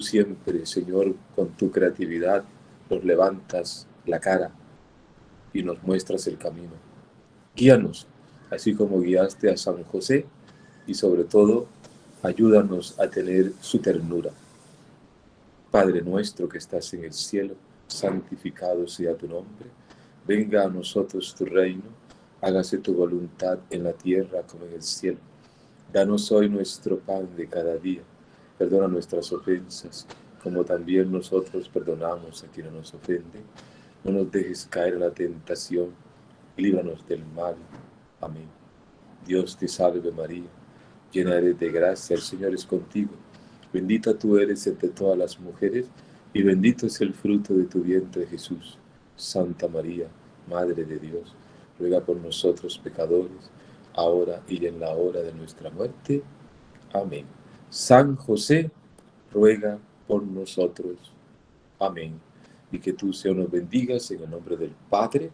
siempre, Señor, con tu creatividad, nos levantas la cara y nos muestras el camino. Guíanos, así como guiaste a San José, y sobre todo, ayúdanos a tener su ternura. Padre nuestro que estás en el cielo, santificado sea tu nombre. Venga a nosotros tu reino, hágase tu voluntad en la tierra como en el cielo. Danos hoy nuestro pan de cada día. Perdona nuestras ofensas, como también nosotros perdonamos a quienes nos ofenden. No nos dejes caer en la tentación, y líbranos del mal. Amén. Dios te salve María, llena eres de gracia, el Señor es contigo. Bendita tú eres entre todas las mujeres, y bendito es el fruto de tu vientre Jesús. Santa María, Madre de Dios, ruega por nosotros pecadores, ahora y en la hora de nuestra muerte. Amén. San José, ruega por nosotros. Amén. Y que tú, Señor, nos bendigas en el nombre del Padre,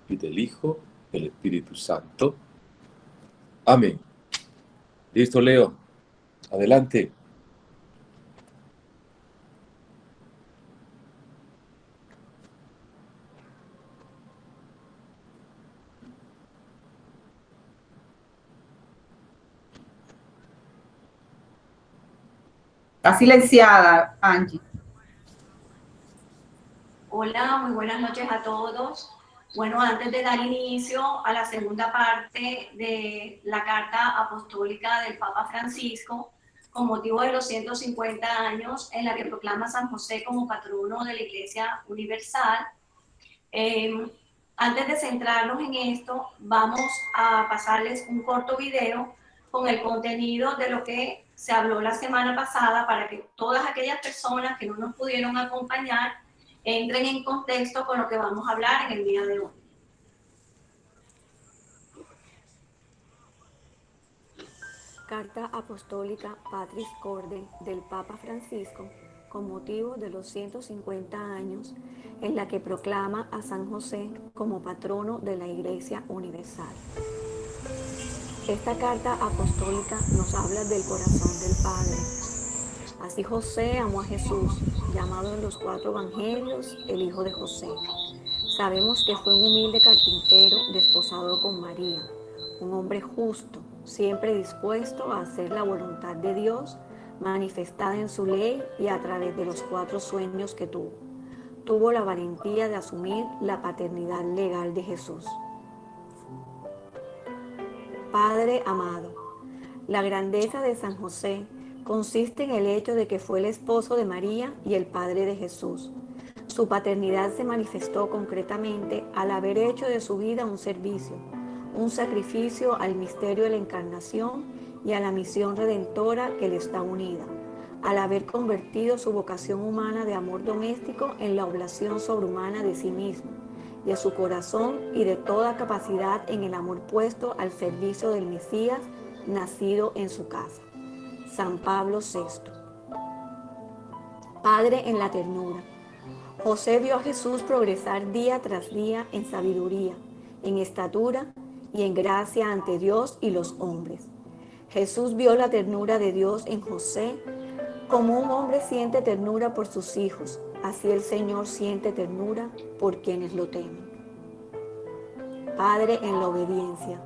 y del Hijo, y del Espíritu Santo. Amén. Listo, Leo. Adelante. Está silenciada, Angie. Hola, muy buenas noches a todos. Bueno, antes de dar inicio a la segunda parte de la carta apostólica del Papa Francisco, con motivo de los 150 años en la que proclama a San José como patrono de la Iglesia Universal, antes de centrarnos en esto, vamos a pasarles un corto video con el contenido de lo que se habló la semana pasada para que todas aquellas personas que no nos pudieron acompañar entren en contexto con lo que vamos a hablar en el día de hoy. Carta Apostólica Patris Corde del Papa Francisco con motivo de los 150 años en la que proclama a San José como patrono de la Iglesia Universal. Esta carta apostólica nos habla del corazón del Padre. Así José amó a Jesús, llamado en los 4 evangelios el Hijo de José. Sabemos que fue un humilde carpintero desposado con María, un hombre justo, siempre dispuesto a hacer la voluntad de Dios, manifestada en su ley y a través de los 4 sueños que tuvo. Tuvo la valentía de asumir la paternidad legal de Jesús. Padre amado, la grandeza de San José consiste en el hecho de que fue el esposo de María y el padre de Jesús. Su paternidad se manifestó concretamente al haber hecho de su vida un servicio, un sacrificio al misterio de la encarnación y a la misión redentora que le está unida, al haber convertido su vocación humana de amor doméstico en la oblación sobrehumana de sí mismo, de su corazón y de toda capacidad en el amor puesto al servicio del Mesías nacido en su casa. San Pablo VI. Padre en la ternura. José vio a Jesús progresar día tras día en sabiduría, en estatura y en gracia ante Dios y los hombres. Jesús vio la ternura de Dios en José. Como un hombre siente ternura por sus hijos, así el Señor siente ternura por quienes lo temen. Padre en la obediencia.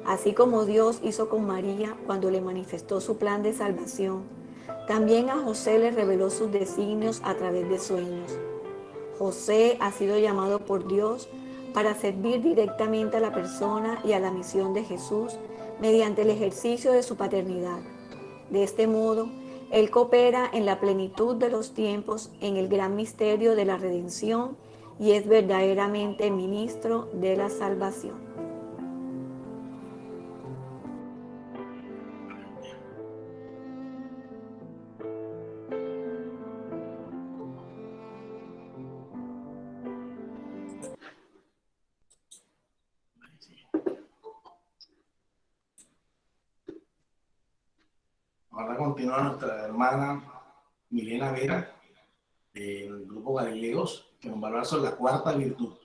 Así como Dios hizo con María cuando le manifestó su plan de salvación, también a José le reveló sus designios a través de sueños. José ha sido llamado por Dios para servir directamente a la persona y a la misión de Jesús mediante el ejercicio de su paternidad. De este modo, él coopera en la plenitud de los tiempos en el gran misterio de la redención y es verdaderamente ministro de la salvación. Ahora continúa nuestra hermana Milena Vera, del grupo Galileos, que nos va a hablar sobre la cuarta virtud.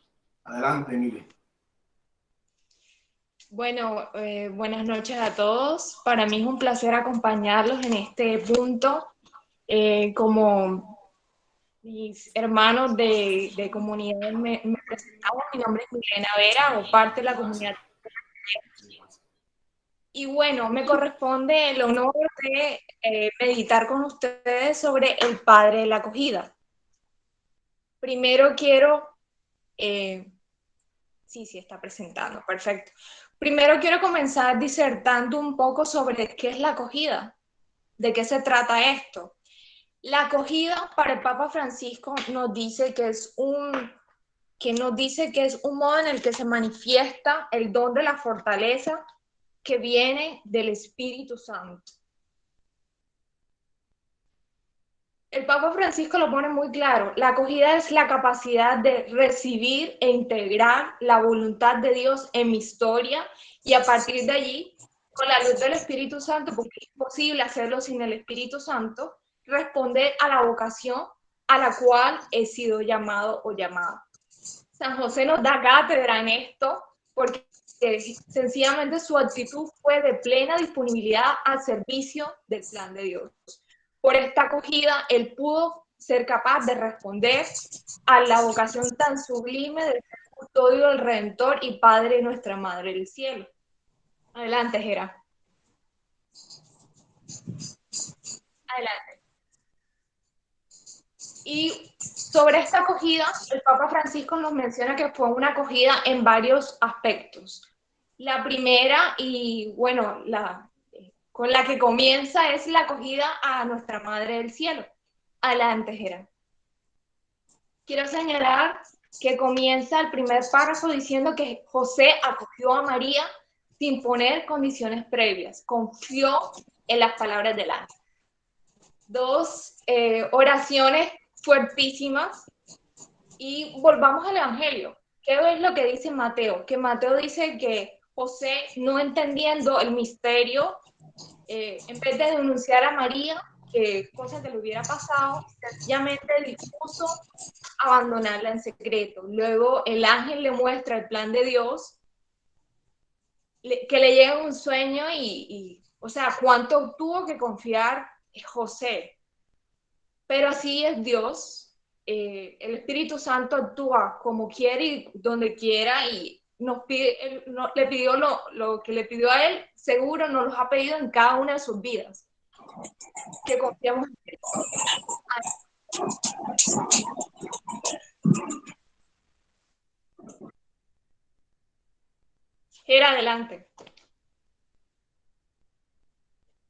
Adelante, Mile. Bueno, buenas noches a todos. Para mí es un placer acompañarlos en este punto Como mis hermanos de comunidad me presentaron, mi nombre es Milena Vera, hago parte de la comunidad. Y bueno, me corresponde el honor de meditar con ustedes sobre el Padre de la Acogida. Primero quiero... sí, está presentando, perfecto. Primero quiero comenzar disertando un poco sobre qué es la acogida, de qué se trata esto. La acogida para el Papa Francisco nos dice que es un modo en el que se manifiesta el don de la fortaleza que viene del Espíritu Santo. El Papa Francisco lo pone muy claro. La acogida es la capacidad de recibir e integrar la voluntad de Dios en mi historia y a partir de allí, con la luz del Espíritu Santo, porque es imposible hacerlo sin el Espíritu Santo, responder a la vocación a la cual he sido llamado o llamada. San José nos da cátedra en esto porque sencillamente su actitud fue de plena disponibilidad al servicio del plan de Dios. Por esta acogida, él pudo ser capaz de responder a la vocación tan sublime del custodio del Redentor y Padre de nuestra Madre del Cielo. Adelante, Gera. Adelante. Y sobre esta acogida, el Papa Francisco nos menciona que fue una acogida en varios aspectos. La primera, y bueno, con la que comienza es la acogida a nuestra Madre del Cielo. Adelante, Gera. Quiero señalar que comienza el primer párrafo diciendo que José acogió a María sin poner condiciones previas, confió en las palabras del ángel. Dos oraciones fuertísimas. Y volvamos al Evangelio. ¿Qué es lo que dice Mateo? Que Mateo dice que José, no entendiendo el misterio, en vez de denunciar a María, que cosa que le hubiera pasado, sencillamente dispuso abandonarla en secreto. Luego el ángel le muestra el plan de Dios, que le llega un sueño o sea, cuánto tuvo que confiar José. Pero así es Dios. El Espíritu Santo actúa como quiere y donde quiera y nos pide, le pidió lo que le pidió a él, seguro nos lo ha pedido en cada una de sus vidas. Que confiamos en él. Era adelante.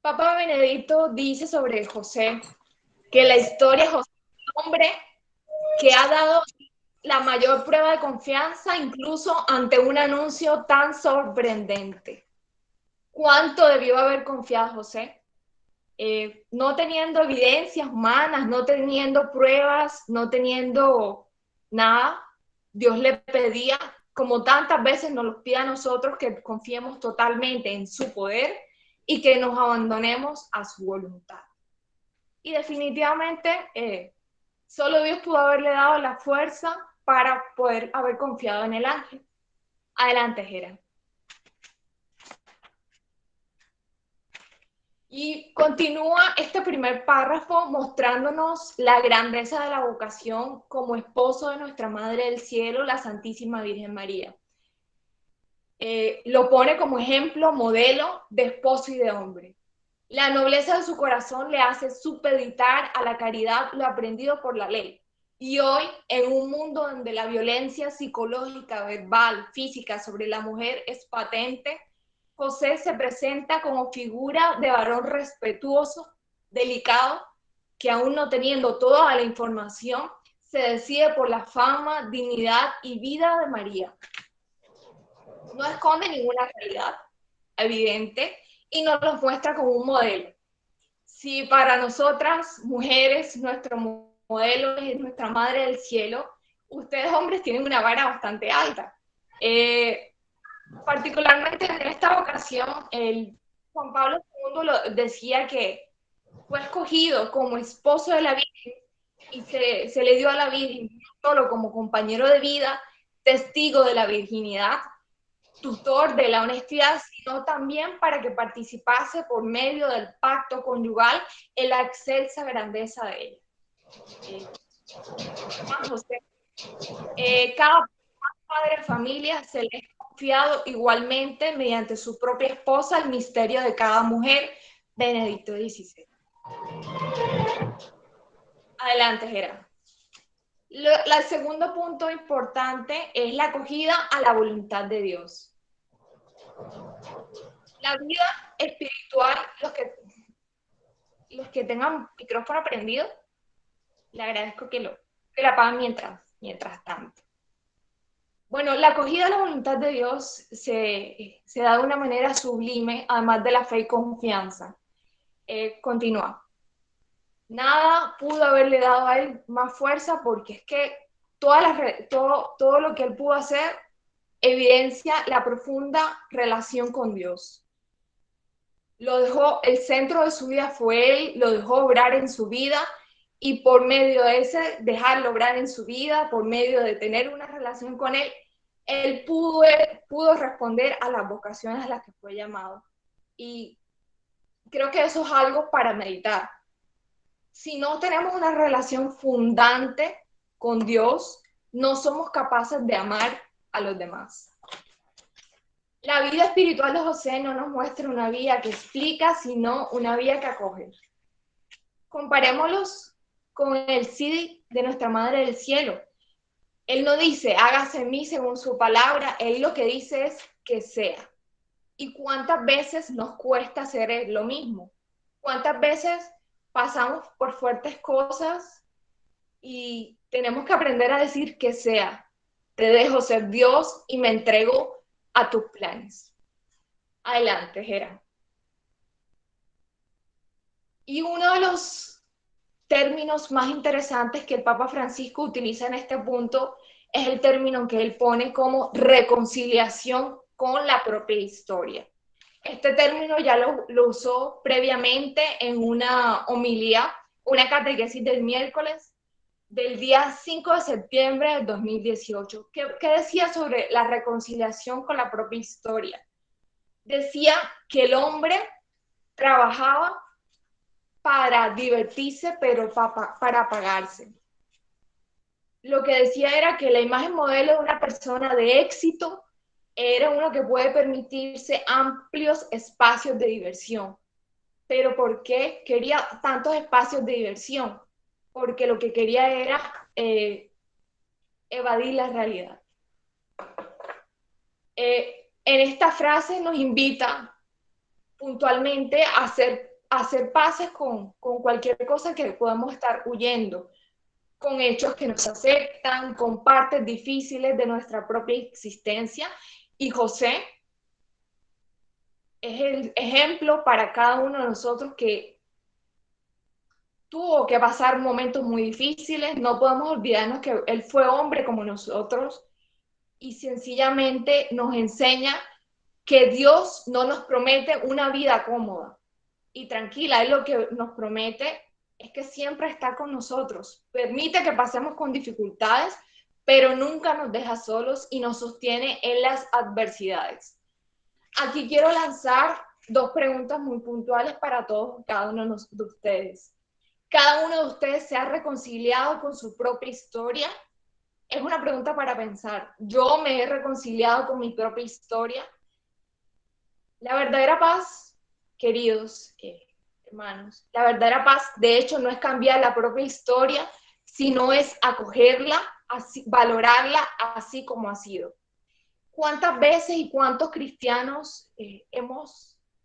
Papa Benedicto dice sobre José que la historia de José es un hombre que ha dado la mayor prueba de confianza incluso ante un anuncio tan sorprendente. ¿Cuánto debió haber confiado José? No teniendo evidencias humanas, no teniendo pruebas, no teniendo nada, Dios le pedía, como tantas veces nos lo pide a nosotros, que confiemos totalmente en su poder y que nos abandonemos a su voluntad. Y definitivamente solo Dios pudo haberle dado la fuerza para poder haber confiado en el ángel. Adelante, Gera. Y continúa este primer párrafo mostrándonos la grandeza de la vocación como esposo de nuestra Madre del Cielo, la Santísima Virgen María. Lo pone como ejemplo, modelo de esposo y de hombre. La nobleza de su corazón le hace supeditar a la caridad lo aprendido por la ley. Y hoy, en un mundo donde la violencia psicológica, verbal, física sobre la mujer es patente, José se presenta como figura de varón respetuoso, delicado, que aún no teniendo toda la información, se decide por la fama, dignidad y vida de María. No esconde ninguna realidad evidente y nos los muestra como un modelo. Si para nosotras, mujeres, nuestro modelo es nuestra Madre del Cielo, ustedes hombres tienen una vara bastante alta. Particularmente en esta ocasión, Juan Pablo II decía que fue escogido como esposo de la Virgen y se le dio a la Virgen no solo como compañero de vida, testigo de la virginidad, tutor de la honestidad, sino también para que participase por medio del pacto conyugal en la excelsa grandeza de ella. Juan José, cada padre de familia se le es confiado igualmente mediante su propia esposa el misterio de cada mujer. Benedicto XVI. Adelante, Gerardo. El segundo punto importante es la acogida a la voluntad de Dios. La vida espiritual, los que tengan micrófono prendido, le agradezco que la apaguen mientras tanto. Bueno, la acogida a la voluntad de Dios se da de una manera sublime, además de la fe y confianza. Continúa. Nada pudo haberle dado a él más fuerza, porque es que todo lo que él pudo hacer evidencia la profunda relación con Dios. El centro de su vida fue él, lo dejó obrar en su vida, y por medio de ese dejarlo obrar en su vida, por medio de tener una relación con él pudo responder a las vocaciones a las que fue llamado. Y creo que eso es algo para meditar. Si no tenemos una relación fundante con Dios, no somos capaces de amar a los demás. La vida espiritual de José no nos muestra una vida que explica, sino una vida que acoge. Comparémoslos con el sí de nuestra Madre del Cielo. Él no dice, hágase en mí según su palabra, él lo que dice es que sea. ¿Y cuántas veces nos cuesta hacer lo mismo? ¿Cuántas veces pasamos por fuertes cosas y tenemos que aprender a decir que sea? Te dejo ser Dios y me entrego a tus planes. Adelante, Gera. Y uno de los términos más interesantes que el Papa Francisco utiliza en este punto es el término que él pone como reconciliación con la propia historia. Este término ya lo usó previamente en una homilía, una catequesis del miércoles del día 5 de septiembre del 2018. ¿Qué decía sobre la reconciliación con la propia historia? Decía que el hombre trabajaba para divertirse, pero para apagarse. Lo que decía era que la imagen modelo de una persona de éxito era uno que puede permitirse amplios espacios de diversión. ¿Pero por qué quería tantos espacios de diversión? Porque lo que quería era evadir la realidad. En esta frase nos invita puntualmente a hacer paces con cualquier cosa que podamos estar huyendo, con hechos que nos afectan, con partes difíciles de nuestra propia existencia. Y José es el ejemplo para cada uno de nosotros que tuvo que pasar momentos muy difíciles. No podemos olvidarnos que él fue hombre como nosotros y sencillamente nos enseña que Dios no nos promete una vida cómoda y tranquila. Él lo que nos promete es que siempre está con nosotros. Permite que pasemos con dificultades, pero nunca nos deja solos y nos sostiene en las adversidades. Aquí quiero lanzar dos preguntas muy puntuales para todos, cada uno de ustedes. ¿Cada uno de ustedes se ha reconciliado con su propia historia? Es una pregunta para pensar. ¿Yo me he reconciliado con mi propia historia? La verdadera paz, queridos hermanos, la verdadera paz, de hecho, no es cambiar la propia historia, sino es acogerla, valorarla así como ha sido. ¿Cuántas veces y cuántos cristianos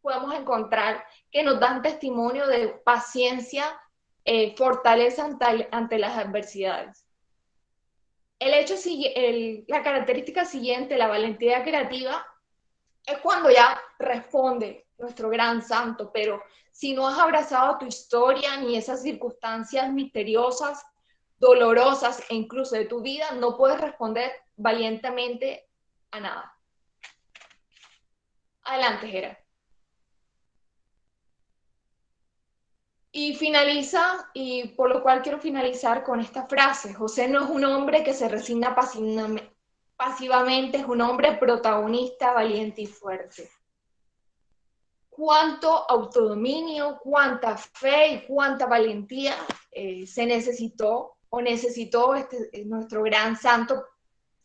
podemos encontrar que nos dan testimonio de paciencia, fortaleza ante las adversidades? La característica siguiente, la valentía creativa, es cuando ya responde nuestro gran santo, pero si no has abrazado tu historia ni esas circunstancias misteriosas, dolorosas e incluso de tu vida, no puedes responder valientemente a nada. Adelante, Gera. Y por lo cual quiero finalizar con esta frase: José no es un hombre que se resigna pasivamente es un hombre protagonista, valiente y fuerte. Cuánto autodominio, cuánta fe y cuánta valentía se necesitó o necesitó nuestro gran santo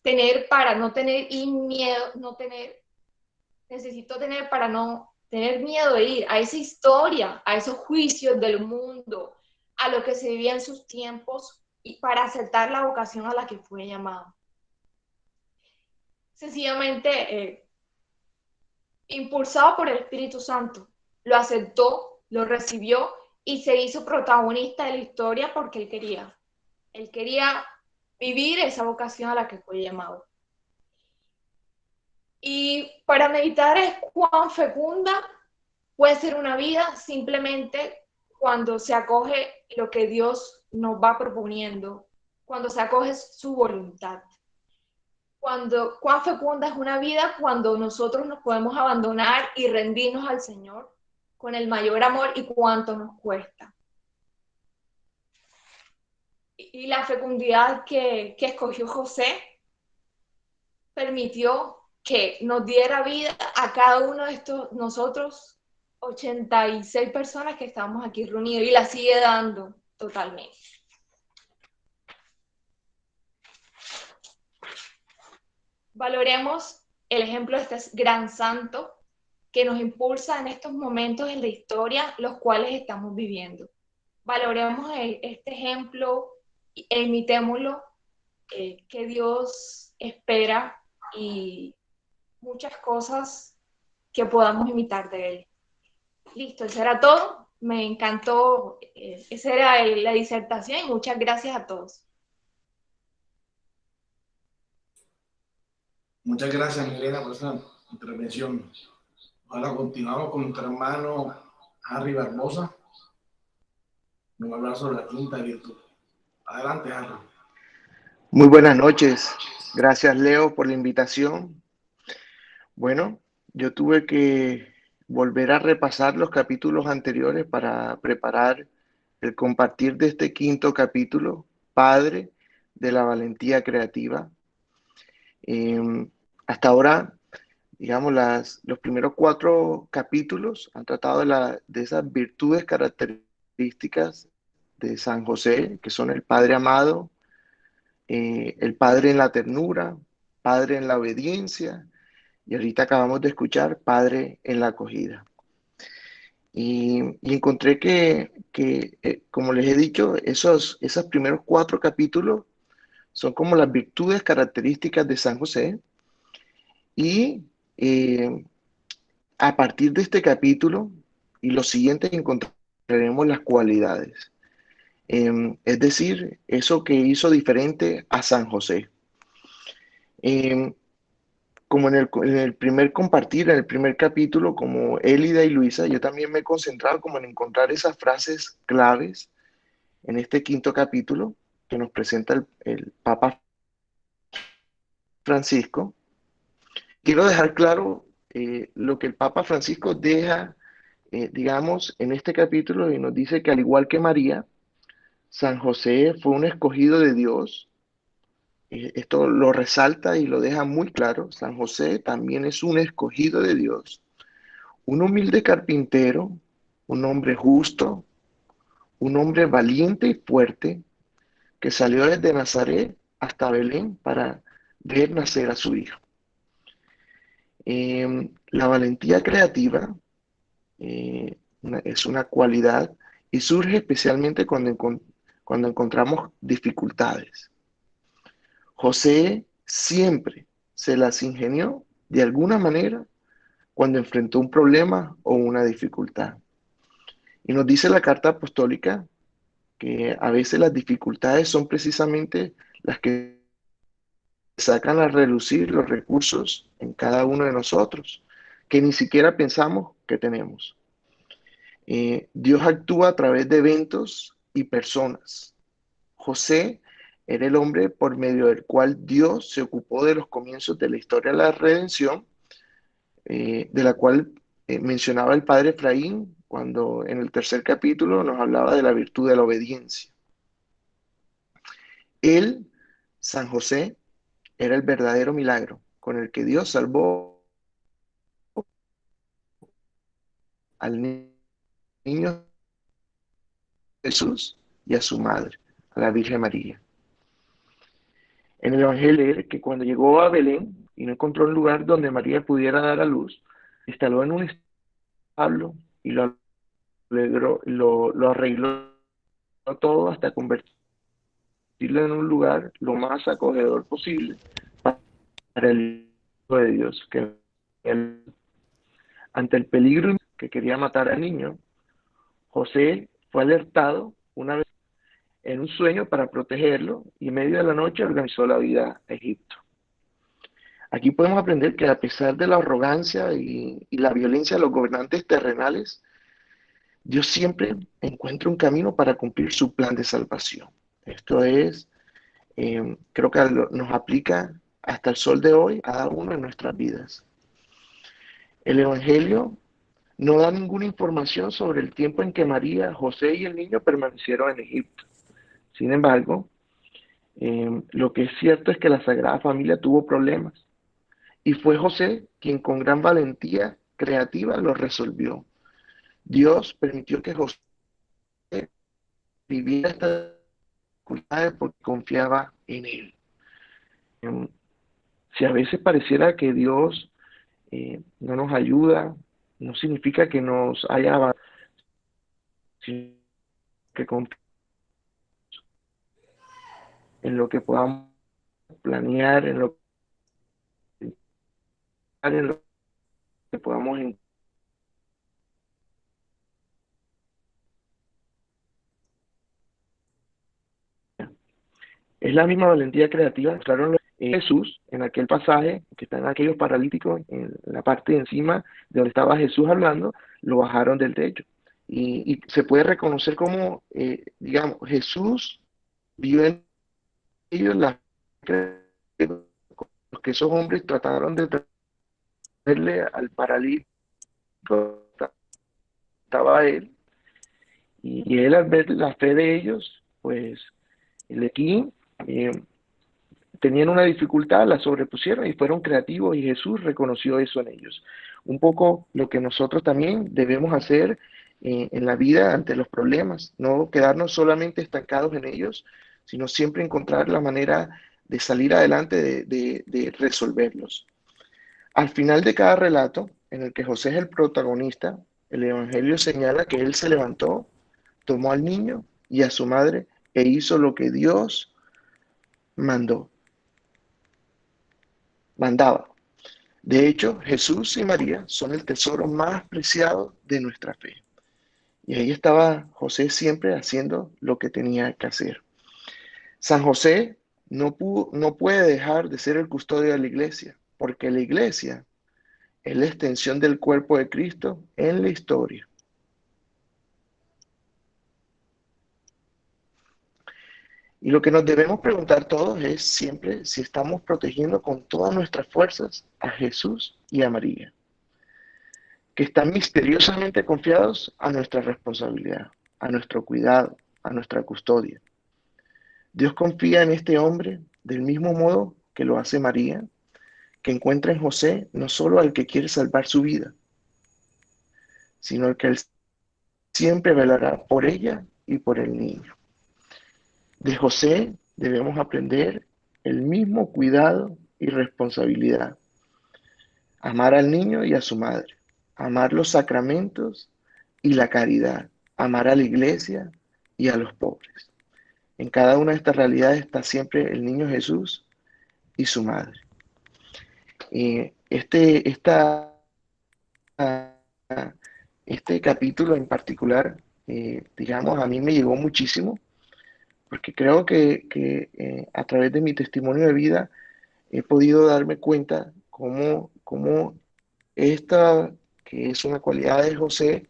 tener para no tener miedo, necesitó tener para no tener miedo de ir a esa historia, a esos juicios del mundo, a lo que se vivía en sus tiempos y para aceptar la vocación a la que fue llamado. Sencillamente, impulsado por el Espíritu Santo, lo aceptó, lo recibió y se hizo protagonista de la historia porque él quería vivir esa vocación a la que fue llamado. Y para meditar es cuán fecunda puede ser una vida simplemente cuando se acoge lo que Dios nos va proponiendo, cuando se acoge su voluntad. Cuán fecunda es una vida cuando nosotros nos podemos abandonar y rendirnos al Señor con el mayor amor y cuánto nos cuesta. Y la fecundidad que escogió José permitió que nos diera vida a cada uno de nosotros 86 personas que estamos aquí reunidos y la sigue dando totalmente. Valoremos el ejemplo de este gran santo que nos impulsa en estos momentos en la historia los cuales estamos viviendo. Valoremos este ejemplo e imitémoslo, que Dios espera y muchas cosas que podamos imitar de él. Listo, eso era todo. Me encantó, esa era la disertación y muchas gracias a todos. Muchas gracias, Milena, por esa intervención. Ahora continuamos con nuestro hermano Harry Barbosa. Nos va a hablar sobre la quinta virtud. Adelante, Harry. Muy buenas noches. Gracias, Leo, por la invitación. Bueno, yo tuve que volver a repasar los capítulos anteriores para preparar el compartir de este quinto capítulo, Padre de la Valentía Creativa. Hasta ahora, digamos, los primeros 4 capítulos han tratado de esas virtudes características de San José, que son el Padre amado, el Padre en la ternura, Padre en la obediencia, y ahorita acabamos de escuchar Padre en la acogida. Y encontré que como les he dicho, esos primeros 4 capítulos son como las virtudes características de San José. Y a partir de este capítulo y los siguientes encontraremos las cualidades. Es decir, eso que hizo diferente a San José. Como en el primer compartir, en el primer capítulo, como Elida y Luisa, yo también me he concentrado como en encontrar esas frases claves en este quinto capítulo que nos presenta el Papa Francisco. Quiero dejar claro lo que el Papa Francisco deja, digamos, en este capítulo, y nos dice que al igual que María, San José fue un escogido de Dios. Esto lo resalta y lo deja muy claro. San José también es un escogido de Dios, un humilde carpintero, un hombre justo, un hombre valiente y fuerte que salió desde Nazaret hasta Belén para ver nacer a su hijo. La valentía creativa es una cualidad y surge especialmente cuando encontramos dificultades. José siempre se las ingenió de alguna manera cuando enfrentó un problema o una dificultad. Y nos dice la carta apostólica que a veces las dificultades son precisamente las que sacan a relucir los recursos en cada uno de nosotros, que ni siquiera pensamos que tenemos. Dios actúa a través de eventos y personas. José era el hombre por medio del cual Dios se ocupó de los comienzos de la historia de la redención, de la cual mencionaba el padre Efraín cuando en el tercer capítulo nos hablaba de la virtud de la obediencia. Él, San José, era el verdadero milagro con el que Dios salvó al niño Jesús y a su madre, a la Virgen María. En el Evangelio leer que cuando llegó a Belén y no encontró un lugar donde María pudiera dar a luz, instaló en un establo y lo arregló todo hasta convertirlo en un lugar lo más acogedor posible para el Hijo de Dios, que ante el peligro que quería matar al niño, José fue alertado una vez en un sueño para protegerlo y en medio de la noche organizó la vida a Egipto. Aquí podemos aprender que a pesar de la arrogancia y la violencia de los gobernantes terrenales, Dios siempre encuentra un camino para cumplir su plan de salvación. Esto es, creo que nos aplica hasta el sol de hoy a cada uno de nuestras vidas. El Evangelio no da ninguna información sobre el tiempo en que María, José y el niño permanecieron en Egipto. Sin embargo, lo que es cierto es que la Sagrada Familia tuvo problemas y fue José quien con gran valentía creativa lo resolvió. Dios permitió que José viviera estas dificultades porque confiaba en él. Si a veces pareciera que Dios no nos ayuda, no significa que nos haya abandonado, sino que confía en lo que podamos planear, en lo que podamos encontrar. Es la misma valentía creativa que mostraron Jesús en aquel pasaje, que están aquellos paralíticos en la parte de encima de donde estaba Jesús hablando, lo bajaron del techo. Y se puede reconocer como, digamos, Jesús vio en ellos la que esos hombres trataron de traerle al paralítico, estaba él, y él al ver la fe de ellos, pues el aquí tenían una dificultad, la sobrepusieron y fueron creativos y Jesús reconoció eso en ellos. Un poco lo que nosotros también debemos hacer en la vida ante los problemas, no quedarnos solamente estancados en ellos, sino siempre encontrar la manera de salir adelante, de resolverlos. Al final de cada relato, en el que José es el protagonista, el Evangelio señala que él se levantó, tomó al niño y a su madre e hizo lo que Dios mandaba. De hecho, Jesús y María son el tesoro más preciado de nuestra fe. Y ahí estaba José siempre haciendo lo que tenía que hacer. San José no puede dejar de ser el custodio de la iglesia, porque la iglesia es la extensión del cuerpo de Cristo en la historia. Y lo que nos debemos preguntar todos es siempre si estamos protegiendo con todas nuestras fuerzas a Jesús y a María, que están misteriosamente confiados a nuestra responsabilidad, a nuestro cuidado, a nuestra custodia. Dios confía en este hombre del mismo modo que lo hace María, que encuentra en José no solo al que quiere salvar su vida, sino al que él siempre velará por ella y por el niño. De José debemos aprender el mismo cuidado y responsabilidad. Amar al niño y a su madre. Amar los sacramentos y la caridad. Amar a la iglesia y a los pobres. En cada una de estas realidades está siempre el niño Jesús y su madre. Este capítulo en particular, digamos, a mí me llegó muchísimo porque creo que a través de mi testimonio de vida he podido darme cuenta cómo esta, que es una cualidad de José,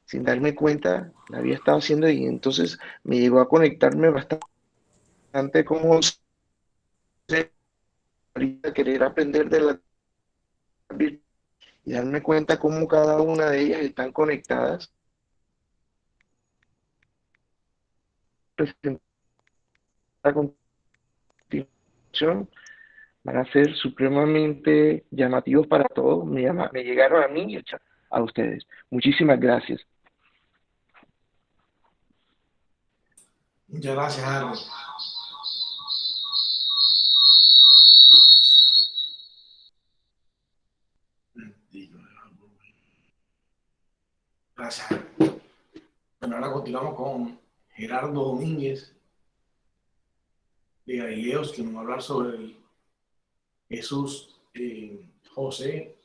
sin darme cuenta, la había estado haciendo y entonces me llegó a conectarme bastante con José, a querer aprender de la Biblia y darme cuenta cómo cada una de ellas están conectadas. A continuación, van a ser supremamente llamativos para todos. Me llegaron a mí y a ustedes. Muchísimas gracias. Muchas gracias, Harold. Gracias, Harold. Bueno, ahora continuamos con Gerardo Domínguez de Galileos, que nos va a hablar sobre el Jesús José,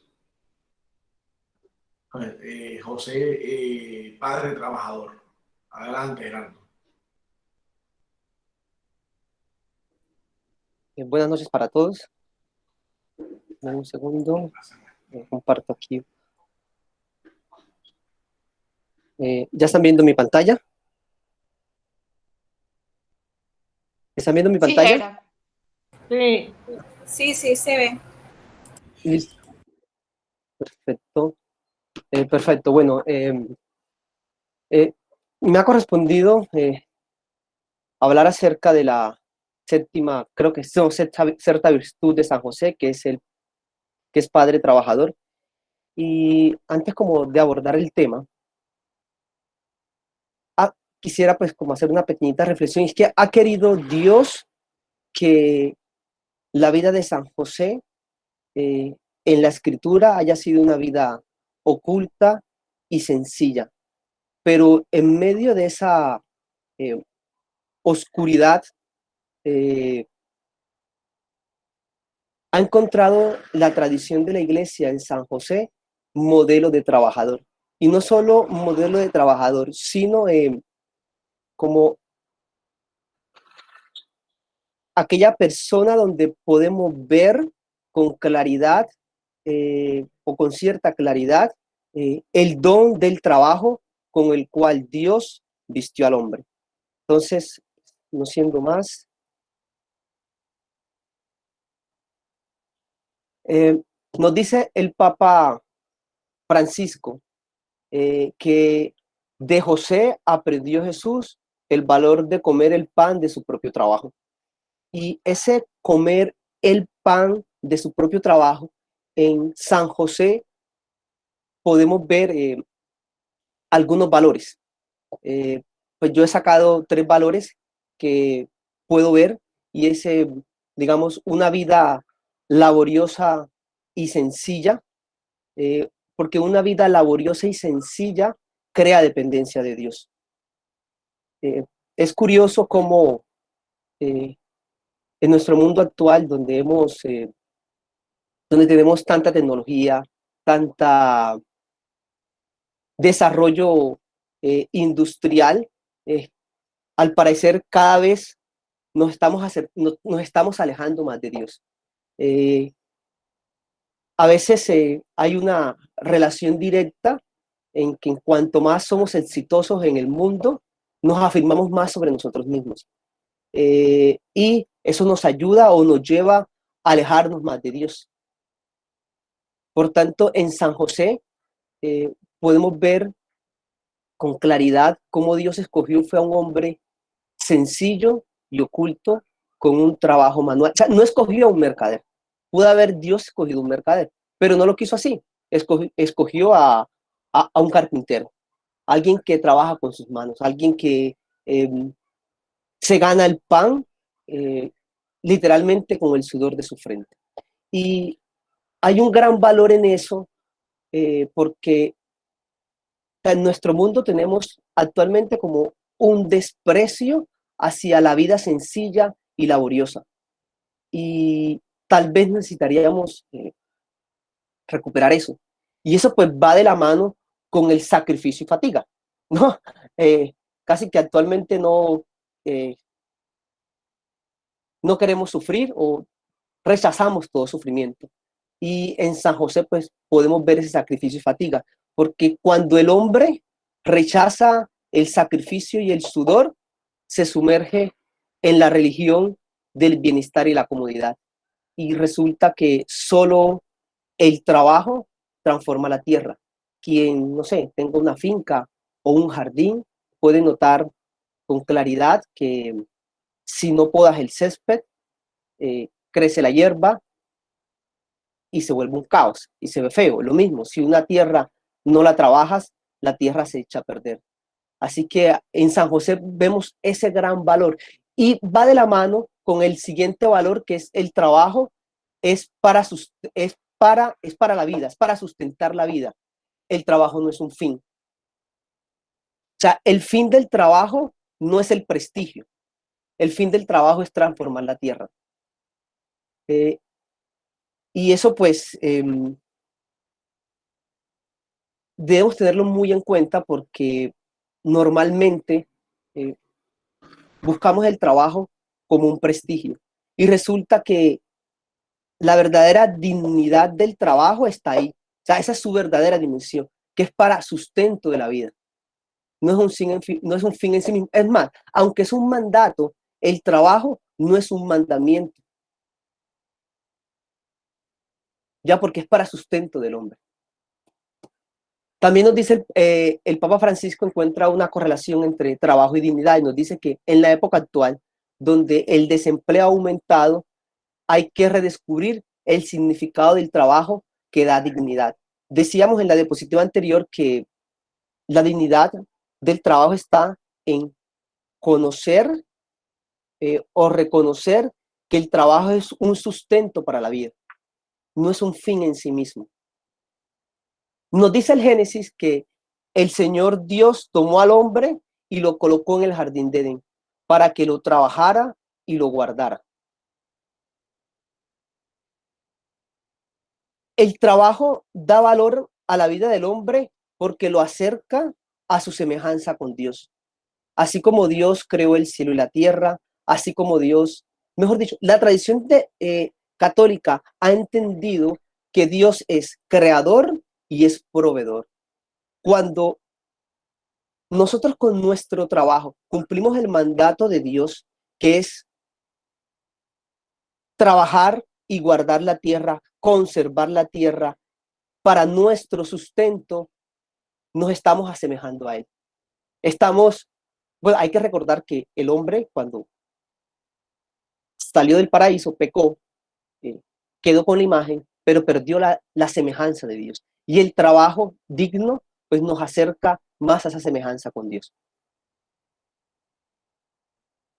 padre trabajador. Adelante, Gerardo. Buenas noches para todos. Dame un segundo. Comparto aquí. ¿Ya están viendo mi pantalla? ¿Están viendo mi pantalla? Sí, Sí, se ve. Listo. Perfecto. Perfecto. Bueno, me ha correspondido hablar acerca de la séptima, creo que es sexta virtud de San José, que es padre trabajador. Y antes como de abordar el tema, quisiera pues como hacer una pequeñita reflexión. Es que ha querido Dios que la vida de San José en la escritura haya sido una vida oculta y sencilla, pero en medio de esa oscuridad ha encontrado la tradición de la iglesia en San José modelo de trabajador. Y no solo modelo de trabajador, sino como aquella persona donde podemos ver con claridad o con cierta claridad el don del trabajo con el cual Dios vistió al hombre. Entonces, no siendo más, nos dice el Papa Francisco que de José aprendió Jesús el valor de comer el pan de su propio trabajo. Y ese comer el pan de su propio trabajo, en San José podemos ver algunos valores. Pues yo he sacado 3 valores que puedo ver y es, digamos, una vida laboriosa y sencilla, porque una vida laboriosa y sencilla crea dependencia de Dios. Es curioso cómo en nuestro mundo actual, donde donde tenemos tanta tecnología, tanta desarrollo industrial, al parecer cada vez nos estamos alejando más de Dios. A veces hay una relación directa en que en cuanto más somos exitosos en el mundo, nos afirmamos más sobre nosotros mismos. Y eso nos ayuda o nos lleva a alejarnos más de Dios. Por tanto, en San José podemos ver con claridad cómo Dios escogió fue a un hombre sencillo y oculto con un trabajo manual. O sea, no escogió a un mercader. Pudo haber Dios escogido un mercader, pero no lo quiso así. Escogió a un carpintero, alguien que trabaja con sus manos, alguien que se gana el pan literalmente con el sudor de su frente. Y hay un gran valor en eso porque en nuestro mundo tenemos actualmente como un desprecio hacia la vida sencilla y laboriosa. Y tal vez necesitaríamos recuperar eso. Y eso pues va de la mano con el sacrificio y fatiga, ¿no? Casi que actualmente no queremos sufrir o rechazamos todo sufrimiento. Y en San José pues podemos ver ese sacrificio y fatiga, porque cuando el hombre rechaza el sacrificio y el sudor, se sumerge en la religión del bienestar y la comodidad. Y resulta que solo el trabajo transforma la tierra. Quien, no sé, tenga una finca o un jardín, puede notar con claridad que si no podas el césped, crece la hierba y se vuelve un caos y se ve feo. Lo mismo, si una tierra no la trabajas, la tierra se echa a perder. Así que en San José vemos ese gran valor y va de la mano con el siguiente valor, que es el trabajo, es para la vida, es para sustentar la vida. El trabajo no es un fin. O sea, el fin del trabajo no es el prestigio. El fin del trabajo es transformar la tierra. Y eso pues debemos tenerlo muy en cuenta porque normalmente buscamos el trabajo como un prestigio y resulta que la verdadera dignidad del trabajo está ahí. O sea, esa es su verdadera dimensión, que es para sustento de la vida. No es un fin en sí mismo. Es más, aunque es un mandato, el trabajo no es un mandamiento, ya porque es para sustento del hombre. También nos dice el Papa Francisco encuentra una correlación entre trabajo y dignidad y nos dice que en la época actual, donde el desempleo ha aumentado, hay que redescubrir el significado del trabajo que da dignidad. Decíamos en la diapositiva anterior que la dignidad del trabajo está en conocer o reconocer que el trabajo es un sustento para la vida, no es un fin en sí mismo. Nos dice el Génesis que el Señor Dios tomó al hombre y lo colocó en el jardín de Edén para que lo trabajara y lo guardara. El trabajo da valor a la vida del hombre porque lo acerca a su semejanza con Dios. Así como Dios creó el cielo y la tierra, así como Dios, mejor dicho, la tradición católica ha entendido que Dios es creador y es proveedor. Cuando nosotros con nuestro trabajo cumplimos el mandato de Dios, que es trabajar y guardar la tierra, conservar la tierra para nuestro sustento, nos estamos asemejando a Él. Bueno, hay que recordar que el hombre cuando salió del paraíso, pecó, quedó con la imagen, pero perdió la semejanza de Dios. Y el trabajo digno, pues nos acerca más a esa semejanza con Dios.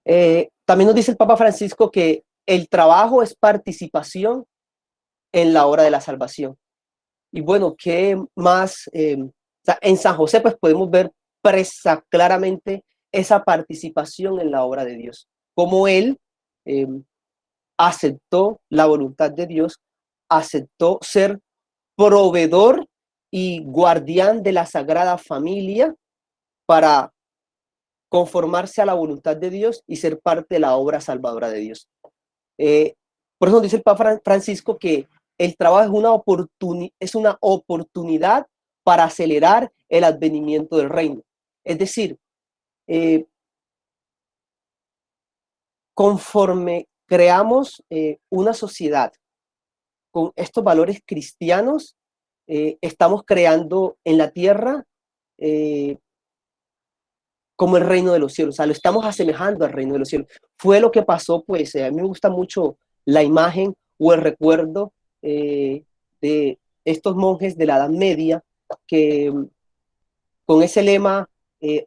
También nos dice el Papa Francisco que el trabajo es participación en la obra de la salvación. Y bueno, ¿qué más? O sea, en San José pues podemos ver presa claramente esa participación en la obra de Dios. Como él aceptó la voluntad de Dios, aceptó ser proveedor y guardián de la Sagrada Familia para conformarse a la voluntad de Dios y ser parte de la obra salvadora de Dios. Por eso dice el Papa Francisco que el trabajo es una oportunidad para acelerar el advenimiento del reino. Es decir, conforme creamos una sociedad con estos valores cristianos, estamos creando en la tierra como el reino de los cielos, o sea, lo estamos asemejando al reino de los cielos. Fue lo que pasó, pues, a mí me gusta mucho la imagen o el recuerdo de estos monjes de la Edad Media que con ese lema,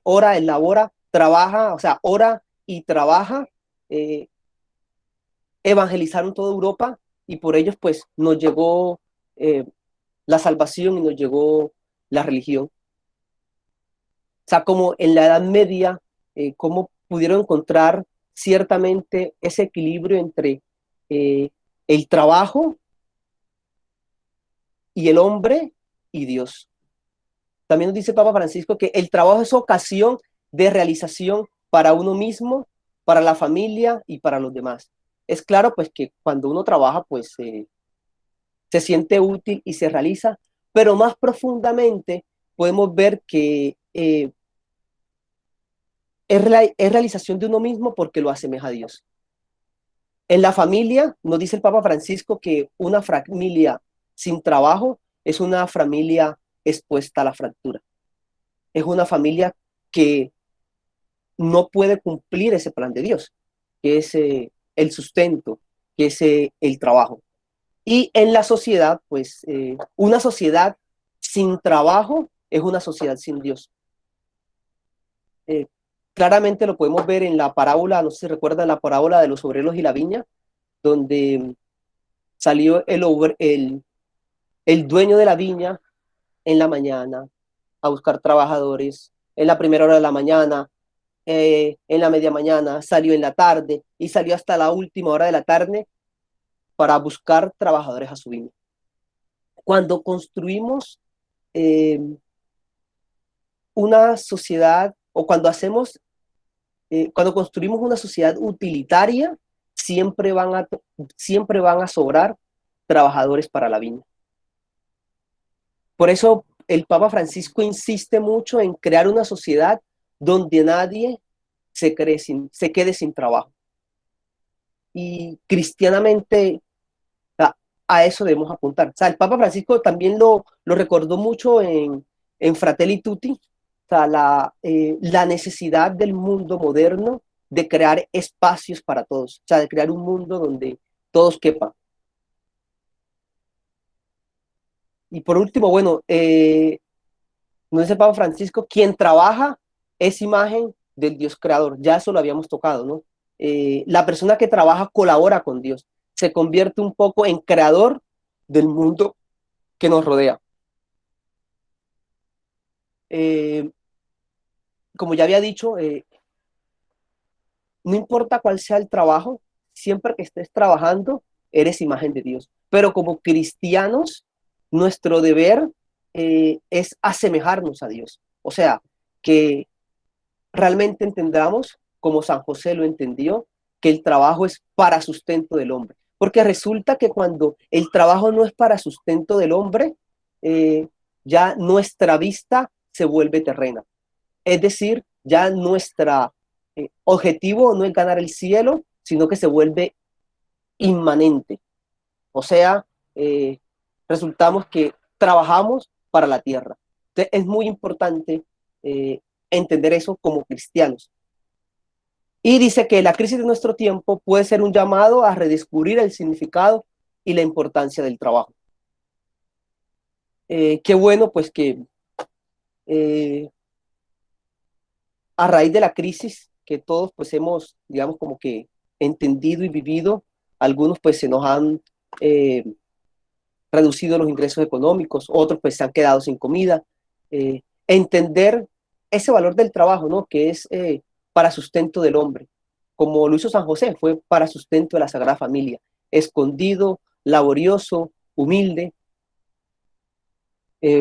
ora, elabora, trabaja, o sea, ora y trabaja, evangelizaron toda Europa y por ellos, pues, nos llegó la salvación y nos llegó la religión. O sea, como en la Edad Media, cómo pudieron encontrar ciertamente ese equilibrio entre el trabajo y el hombre y Dios. También nos dice Papa Francisco que el trabajo es ocasión de realización para uno mismo, para la familia y para los demás. Es claro, pues, que cuando uno trabaja, pues, se siente útil y se realiza, pero más profundamente podemos ver que es realización de uno mismo porque lo asemeja a Dios. En la familia, nos dice el Papa Francisco que una familia sin trabajo es una familia expuesta a la fractura. Es una familia que no puede cumplir ese plan de Dios, que es el sustento, que es el trabajo. Y en la sociedad, pues una sociedad sin trabajo es una sociedad sin Dios. Claramente lo podemos ver en la parábola, no sé si recuerdan la parábola de los obreros y la viña, donde salió el dueño de la viña en la mañana a buscar trabajadores, en la primera hora de la mañana, en la media mañana, salió en la tarde y salió hasta la última hora de la tarde para buscar trabajadores a su viña. Cuando construimos una sociedad o cuando construimos una sociedad utilitaria, siempre van a sobrar trabajadores para la viña. Por eso el Papa Francisco insiste mucho en crear una sociedad donde nadie se quede sin trabajo. Y cristianamente a eso debemos apuntar. O sea, el Papa Francisco también lo recordó mucho en Fratelli Tutti, o sea, la necesidad del mundo moderno de crear espacios para todos, o sea, de crear un mundo donde todos quepan. Y por último, bueno, no es el Papa Francisco, quien trabaja es imagen del Dios creador, ya eso lo habíamos tocado, ¿no? La persona que trabaja colabora con Dios, se convierte un poco en creador del mundo que nos rodea. Como ya había dicho, no importa cuál sea el trabajo, siempre que estés trabajando, eres imagen de Dios. Pero como cristianos, nuestro deber es asemejarnos a Dios. O sea, que realmente entendamos, como San José lo entendió, que el trabajo es para sustento del hombre. Porque resulta que cuando el trabajo no es para sustento del hombre, ya nuestra vista se vuelve terrena. Es decir, ya nuestro objetivo no es ganar el cielo, sino que se vuelve inmanente. O sea, resultamos que trabajamos para la tierra. Entonces, es muy importante entender eso como cristianos. Y dice que la crisis de nuestro tiempo puede ser un llamado a redescubrir el significado y la importancia del trabajo. Qué bueno, pues que a raíz de la crisis que todos pues hemos, digamos, como que entendido y vivido, algunos pues se nos han reducido los ingresos económicos, otros pues se han quedado sin comida. Entender ese valor del trabajo, ¿no? Que es para sustento del hombre, como lo hizo San José, fue para sustento de la Sagrada Familia, escondido, laborioso, humilde.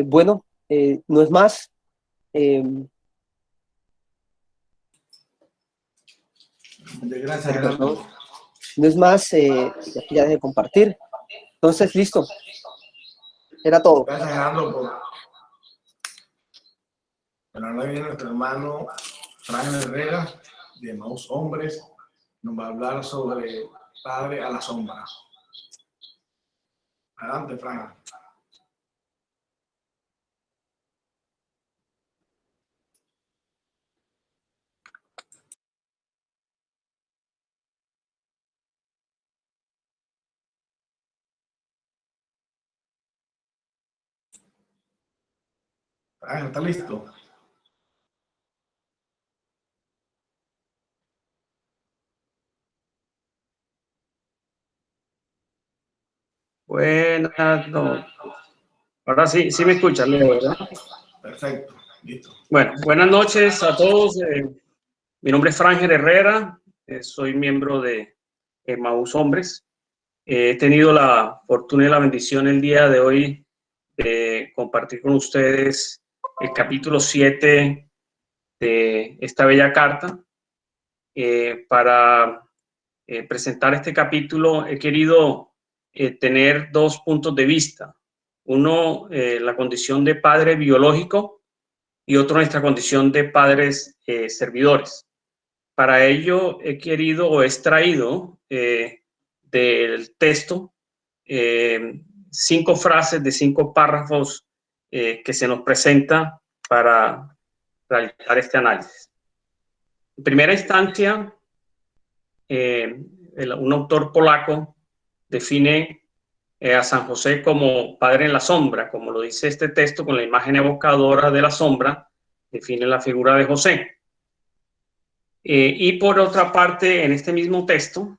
Bueno, no es más. Gracias, Gerardo. No es más, aquí ya dejé de compartir. Entonces, listo. Era todo. Gracias, Gerardo, por ahora viene nuestro hermano Fran Herrera, de Emaús Hombres, nos va a hablar sobre Padre a la Sombra. Adelante, Fran. Fran, ¿está listo? Buenas noches. Ahora sí, sí me escuchan, Leo, ¿verdad? Perfecto, listo. Bueno, buenas noches a todos. Mi nombre es Frangel Herrera, soy miembro de Emaús Hombres. He tenido la fortuna y la bendición el día de hoy de compartir con ustedes el capítulo 7 de esta bella carta. Para presentar este capítulo he querido tener dos puntos de vista. Uno, la condición de padre biológico y otro, nuestra condición de padres servidores. Para ello he querido o he extraído del texto 5 frases de 5 párrafos que se nos presenta para realizar este análisis. En primera instancia, un autor polaco define a San José como padre en la sombra, como lo dice este texto, con la imagen evocadora de la sombra, define la figura de José. Y por otra parte, en este mismo texto,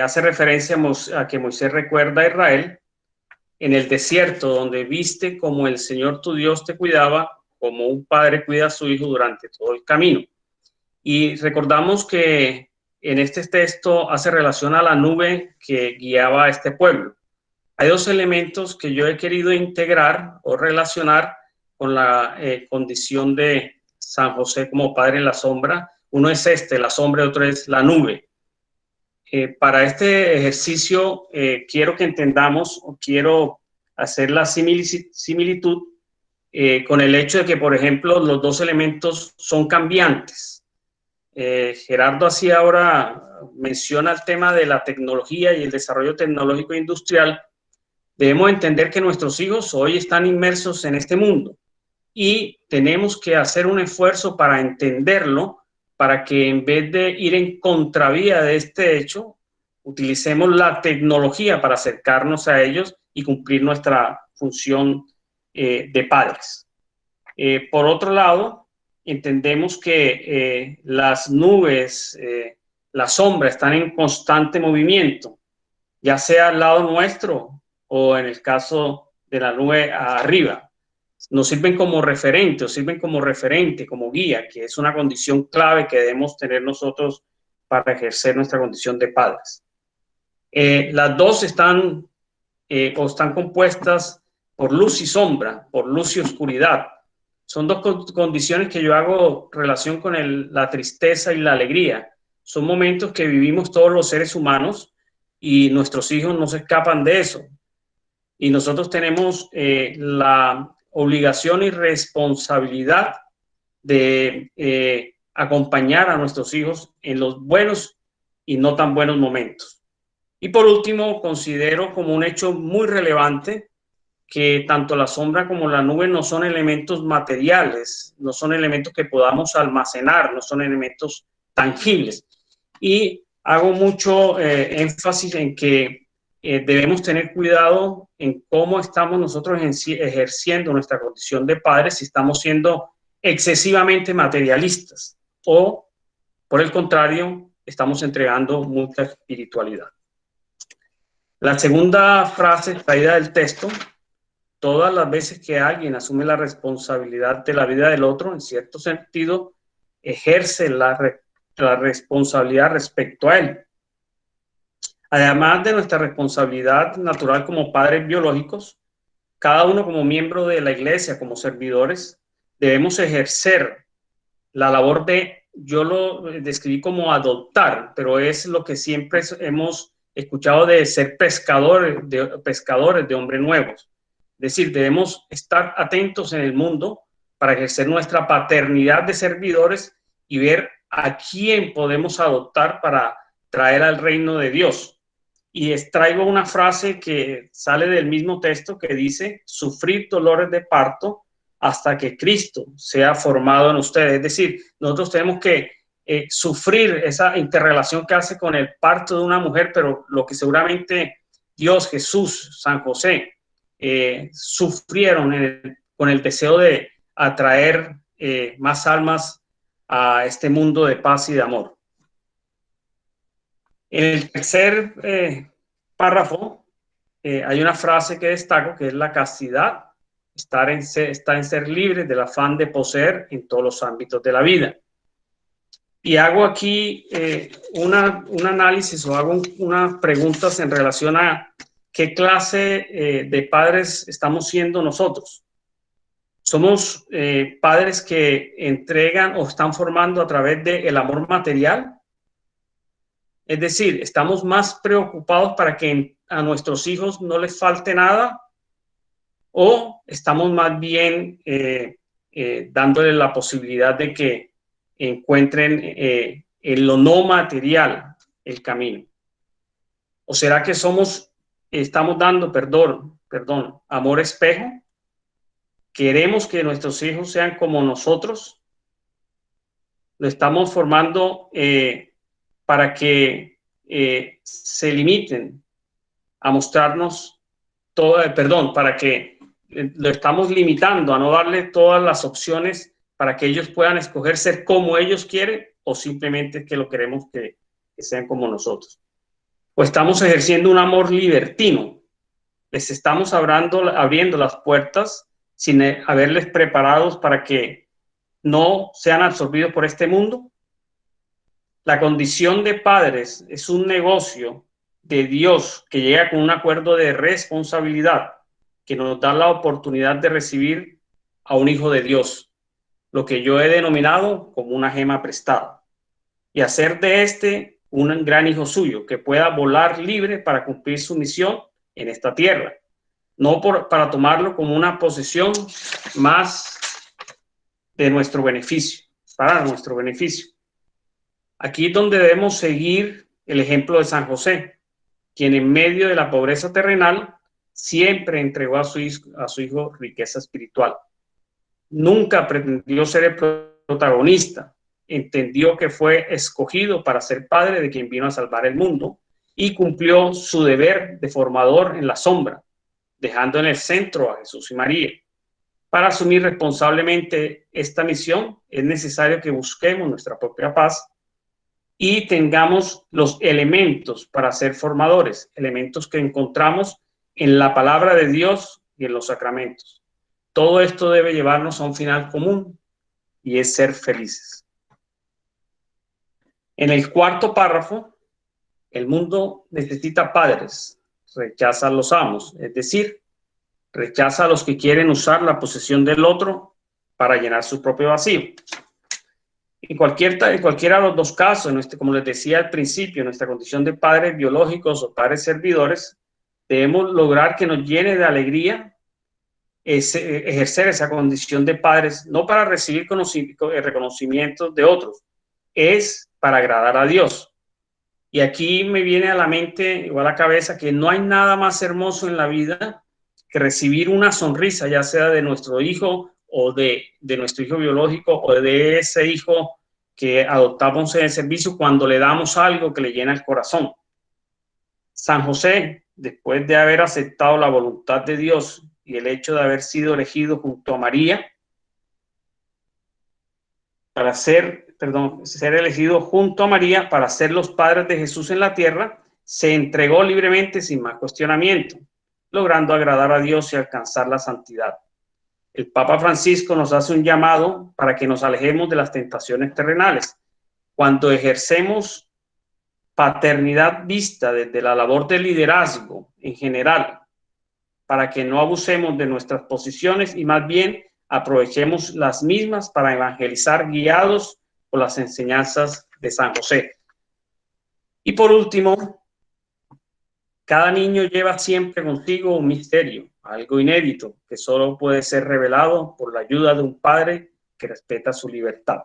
hace referencia a que Moisés recuerda a Israel en el desierto, donde viste como el Señor tu Dios te cuidaba, como un padre cuida a su hijo durante todo el camino. Y recordamos que en este texto hace relación a la nube que guiaba a este pueblo. Hay dos elementos que yo he querido integrar o relacionar con la condición de San José como padre en la sombra. Uno es la sombra, y otro es la nube. Para este ejercicio quiero que entendamos, o quiero hacer la similitud con el hecho de que, por ejemplo, los dos elementos son cambiantes. Gerardo hacía ahora, menciona el tema de la tecnología y el desarrollo tecnológico e industrial. Debemos entender que nuestros hijos hoy están inmersos en este mundo y tenemos que hacer un esfuerzo para entenderlo, para que en vez de ir en contravía de este hecho, utilicemos la tecnología para acercarnos a ellos y cumplir nuestra función de padres. Por otro lado, entendemos que las nubes, la sombra, están en constante movimiento, ya sea al lado nuestro o en el caso de la nube arriba. Nos sirven como referente, o sirven como referente, como guía, que es una condición clave que debemos tener nosotros para ejercer nuestra condición de padres. Las dos están compuestas por luz y sombra, por luz y oscuridad. Son dos condiciones que yo hago relación con la tristeza y la alegría. Son momentos que vivimos todos los seres humanos y nuestros hijos no se escapan de eso. Y nosotros tenemos la obligación y responsabilidad de acompañar a nuestros hijos en los buenos y no tan buenos momentos. Y por último, considero como un hecho muy relevante que tanto la sombra como la nube no son elementos materiales, no son elementos que podamos almacenar, no son elementos tangibles. Y hago mucho énfasis en que debemos tener cuidado en cómo estamos nosotros ejerciendo nuestra condición de padres, si estamos siendo excesivamente materialistas o, por el contrario, estamos entregando mucha espiritualidad. La segunda frase extraída del texto: todas las veces que alguien asume la responsabilidad de la vida del otro, en cierto sentido, ejerce la responsabilidad respecto a él. Además de nuestra responsabilidad natural como padres biológicos, cada uno como miembro de la iglesia, como servidores, debemos ejercer la labor de, yo lo describí como adoptar, pero es lo que siempre hemos escuchado de ser pescadores de hombres nuevos. Es decir, debemos estar atentos en el mundo para ejercer nuestra paternidad de servidores y ver a quién podemos adoptar para traer al reino de Dios. Y extraigo una frase que sale del mismo texto que dice: sufrir dolores de parto hasta que Cristo sea formado en ustedes. Es decir, nosotros tenemos que sufrir esa interrelación que hace con el parto de una mujer, pero lo que seguramente Dios, Jesús, San José sufrieron con el deseo de atraer más almas a este mundo de paz y de amor. En el tercer párrafo hay una frase que destaco, que es la castidad. Está en ser libres del afán de poseer en todos los ámbitos de la vida. Y hago aquí un análisis, o hago unas preguntas en relación a qué clase de padres estamos siendo nosotros. ¿Somos padres que entregan o están formando a través del amor material? Es decir, ¿estamos más preocupados para que a nuestros hijos no les falte nada? ¿O estamos más bien dándoles la posibilidad de que encuentren en lo no material el camino? ¿O será que estamos dando, amor espejo? ¿Queremos que nuestros hijos sean como nosotros? ¿Lo estamos formando para que se limiten a mostrarnos para que lo estamos limitando a no darle todas las opciones para que ellos puedan escoger ser como ellos quieren o simplemente que lo queremos que sean como nosotros. O estamos ejerciendo un amor libertino. Les estamos abriendo las puertas sin haberles preparados para que no sean absorbidos por este mundo. La condición de padres es un negocio de Dios que llega con un acuerdo de responsabilidad que nos da la oportunidad de recibir a un hijo de Dios, lo que yo he denominado como una gema prestada, y hacer de este un gran hijo suyo que pueda volar libre para cumplir su misión en esta tierra, no para tomarlo como una posesión más de nuestro beneficio, para nuestro beneficio. Aquí es donde debemos seguir el ejemplo de San José, quien en medio de la pobreza terrenal siempre entregó a su hijo riqueza espiritual. Nunca pretendió ser el protagonista, entendió que fue escogido para ser padre de quien vino a salvar el mundo y cumplió su deber de formador en la sombra, dejando en el centro a Jesús y María. Para asumir responsablemente esta misión es necesario que busquemos nuestra propia paz y tengamos los elementos para ser formadores, elementos que encontramos en la palabra de Dios y en los sacramentos. Todo esto debe llevarnos a un final común y es ser felices. En el cuarto párrafo, el mundo necesita padres, rechaza a los amos, es decir, rechaza a los que quieren usar la posesión del otro para llenar su propio vacío. En cualquiera de los dos casos, como les decía al principio, en nuestra condición de padres biológicos o padres servidores, debemos lograr que nos llene de alegría ejercer esa condición de padres, no para recibir reconocimientos de otros, es para agradar a Dios. Y aquí me viene a la mente o a la cabeza que no hay nada más hermoso en la vida que recibir una sonrisa, ya sea de nuestro hijo o de nuestro hijo biológico o de ese hijo que adoptamos en el servicio cuando le damos algo que le llena el corazón. San José, después de haber aceptado la voluntad de Dios y el hecho de haber sido elegido junto a María para ser elegido junto a María para ser los padres de Jesús en la tierra, se entregó libremente sin más cuestionamiento, logrando agradar a Dios y alcanzar la santidad. El Papa Francisco nos hace un llamado para que nos alejemos de las tentaciones terrenales. Cuando ejercemos paternidad vista desde la labor de liderazgo en general, para que no abusemos de nuestras posiciones y más bien aprovechemos las mismas para evangelizar guiados por las enseñanzas de San José. Y por último, cada niño lleva siempre consigo un misterio, algo inédito, que solo puede ser revelado por la ayuda de un padre que respeta su libertad.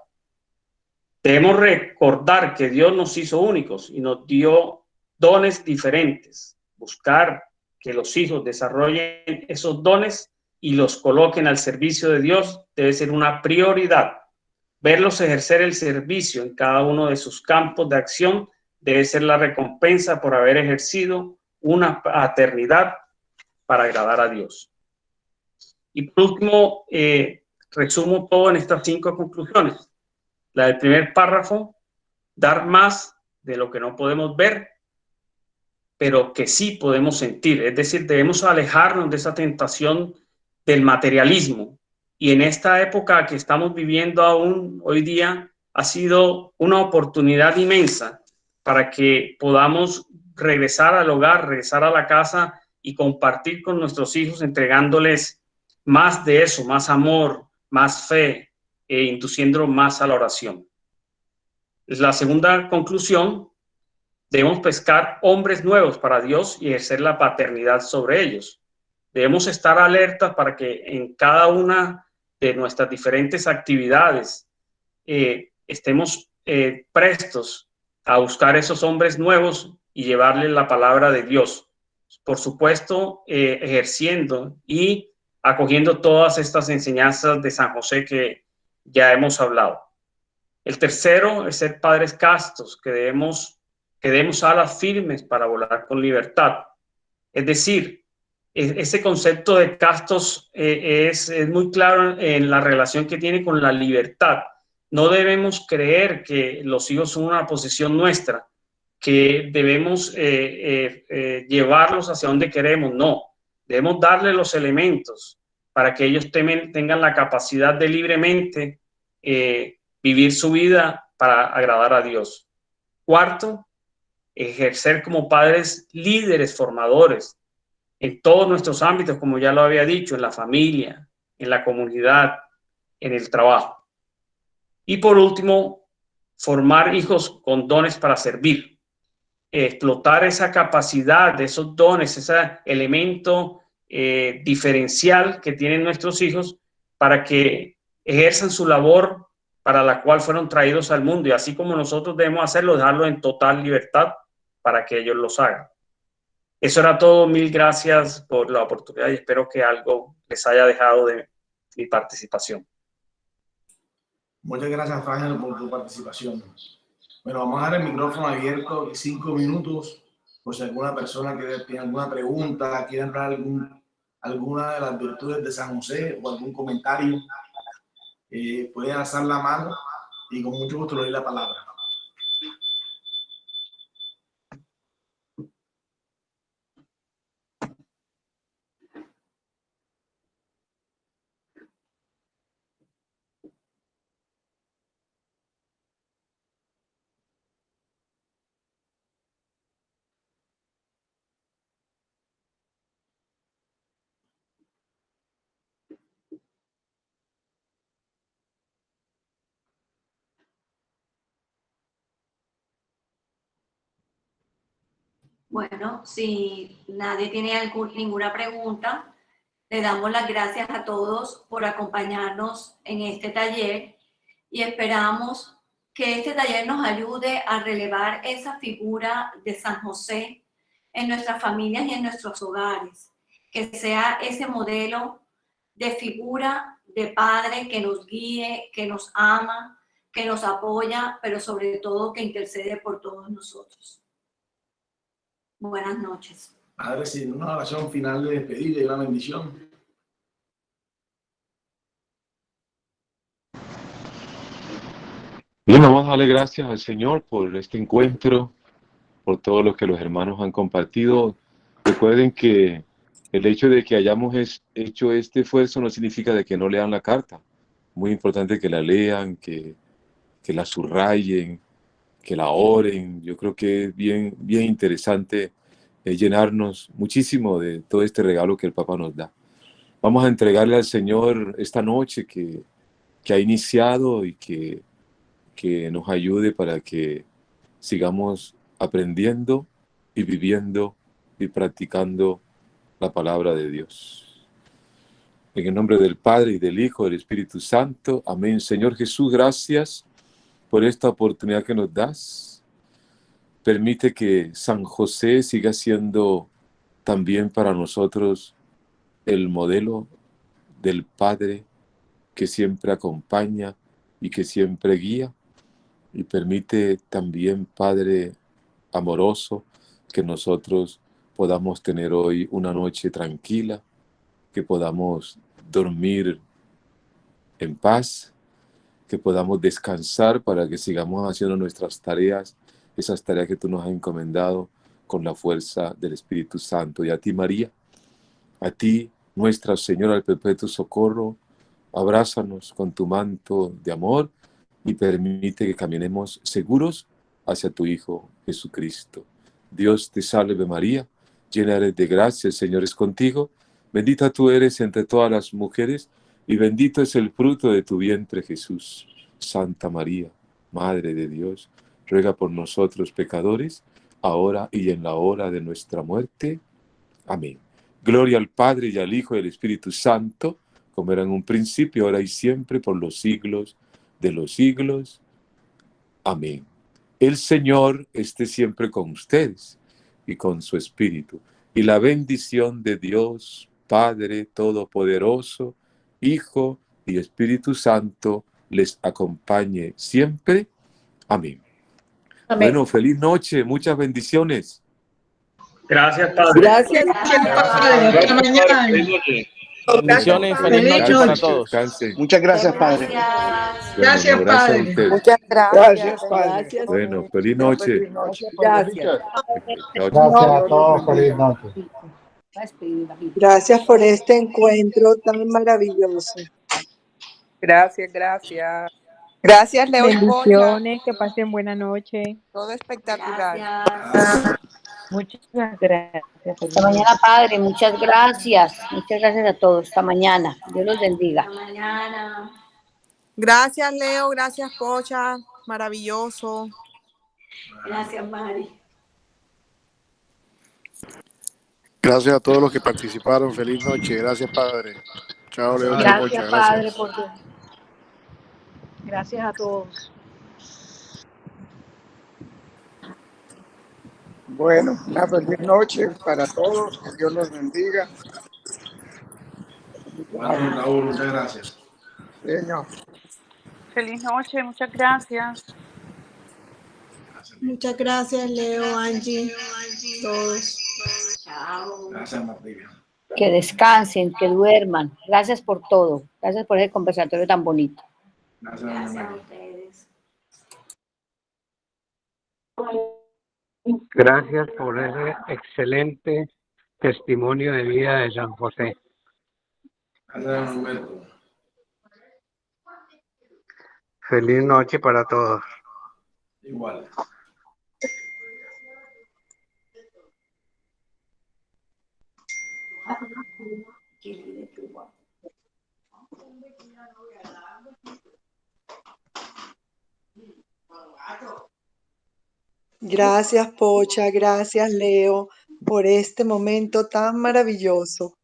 Debemos recordar que Dios nos hizo únicos y nos dio dones diferentes. Buscar que los hijos desarrollen esos dones y los coloquen al servicio de Dios debe ser una prioridad. Verlos ejercer el servicio en cada uno de sus campos de acción debe ser la recompensa por haber ejercido una paternidad para agradar a Dios. Y por último, resumo todo en estas 5 conclusiones. La del primer párrafo, dar más de lo que no podemos ver, pero que sí podemos sentir. Es decir, debemos alejarnos de esa tentación del materialismo. Y en esta época que estamos viviendo aún hoy día, ha sido una oportunidad inmensa para que podamos regresar al hogar, regresar a la casa y compartir con nuestros hijos, entregándoles más de eso, más amor, más fe, induciendo más a la oración. La segunda conclusión, debemos pescar hombres nuevos para Dios y ejercer la paternidad sobre ellos. Debemos estar alertas para que en cada una de nuestras diferentes actividades estemos prestos a buscar esos hombres nuevos y llevarles la palabra de Dios. Por supuesto, ejerciendo y acogiendo todas estas enseñanzas de San José que ya hemos hablado. El tercero es ser padres castos, que demos alas firmes para volar con libertad. Es decir, ese concepto de castos es muy claro en la relación que tiene con la libertad. No debemos creer que los hijos son una posesión nuestra, que debemos llevarlos hacia donde queremos. No, debemos darle los elementos para que ellos tengan la capacidad de libremente vivir su vida para agradar a Dios. Cuarto, ejercer como padres líderes formadores en todos nuestros ámbitos, como ya lo había dicho, en la familia, en la comunidad, en el trabajo. Y por último, formar hijos con dones para servir. Explotar esa capacidad, esos dones, ese elemento diferencial que tienen nuestros hijos para que ejerzan su labor para la cual fueron traídos al mundo. Y así como nosotros debemos hacerlo, dejarlo en total libertad para que ellos los hagan. Eso era todo. Mil gracias por la oportunidad y espero que algo les haya dejado de mi participación. Muchas gracias, Fángel, por tu participación. Bueno, vamos a dejar el micrófono abierto 5 minutos por si alguna persona tiene alguna pregunta, quiere hablar alguna de las virtudes de San José o algún comentario. Pueden alzar la mano y con mucho gusto le doy la palabra. Bueno, si nadie tiene ninguna pregunta, le damos las gracias a todos por acompañarnos en este taller y esperamos que este taller nos ayude a relevar esa figura de San José en nuestras familias y en nuestros hogares, que sea ese modelo de figura de padre que nos guíe, que nos ama, que nos apoya, pero sobre todo que intercede por todos nosotros. Buenas noches. Padre, sí, una oración final de despedida y una bendición. Bien, vamos a darle gracias al Señor por este encuentro, por todo lo que los hermanos han compartido. Recuerden que el hecho de que hayamos hecho este esfuerzo no significa de que no lean la carta. Muy importante que la lean, que la subrayen, que la oren. Yo creo que es bien interesante llenarnos muchísimo de todo este regalo que el Papa nos da. Vamos a entregarle al Señor esta noche que ha iniciado y que nos ayude para que sigamos aprendiendo y viviendo y practicando la palabra de Dios. En el nombre del Padre y del Hijo y del Espíritu Santo. Amén. Señor Jesús, gracias por esta oportunidad que nos das. Permite que San José siga siendo también para nosotros el modelo del Padre que siempre acompaña y que siempre guía. Y permite también, Padre amoroso, que nosotros podamos tener hoy una noche tranquila, que podamos dormir en paz, que podamos descansar para que sigamos haciendo nuestras tareas, esas tareas que tú nos has encomendado con la fuerza del Espíritu Santo. Y a ti, María, a ti, Nuestra Señora del Perpetuo Socorro, abrázanos con tu manto de amor y permite que caminemos seguros hacia tu Hijo Jesucristo. Dios te salve María, llena eres de gracia, el Señor es contigo, bendita tú eres entre todas las mujeres y bendito es el fruto de tu vientre Jesús. Santa María, Madre de Dios, ruega por nosotros pecadores, ahora y en la hora de nuestra muerte. Amén. Gloria al Padre y al Hijo y al Espíritu Santo, como era en un principio, ahora y siempre, por los siglos de los siglos. Amén. El Señor esté siempre con ustedes y con su Espíritu. Y la bendición de Dios, Padre Todopoderoso, Hijo y Espíritu Santo, les acompañe siempre. Amén. Amén. Bueno, feliz noche, muchas bendiciones. Gracias, Padre. Gracias, Padre. Hasta mañana. Feliz noche. Bendiciones, feliz noche para todos. Descansen. Muchas gracias, Padre. Gracias. Bueno, Gracias, un abrazo a Padre. ustedes. Muchas gracias. Padre. Bueno, feliz noche. Gracias. Chao, chao. Gracias a todos, feliz noche. Gracias por este encuentro tan maravilloso. Gracias, gracias. Gracias, Leo y Pocha. Bendiciones, que pasen buena noche. Todo espectacular. Gracias. Muchas gracias. Hasta mañana, Padre. Muchas gracias. Muchas gracias a todos. Hasta mañana. Dios los bendiga. Hasta mañana. Gracias, Leo. Gracias, Pocha. Maravilloso. Gracias, Mari. Gracias a todos los que participaron. Feliz noche. Gracias, Padre. Chao, Leo. Chao, Pocha. Gracias, Padre, Gracias. por tu... Gracias a todos. Bueno, una feliz noche para todos. Que Dios los bendiga. Bueno, Raúl, muchas gracias. Señor. Feliz noche, muchas gracias. Muchas gracias, Leo, Angie, todos. Chao. Gracias, Martín. Que descansen, que duerman. Gracias por todo. Gracias por ese conversatorio tan bonito. Gracias, Gracias a María. ustedes. Gracias por ese excelente testimonio de vida de San José. Gracias, Humberto. Feliz noche para todos. Igual. Gracias, Pocha, gracias, Leo, por este momento tan maravilloso.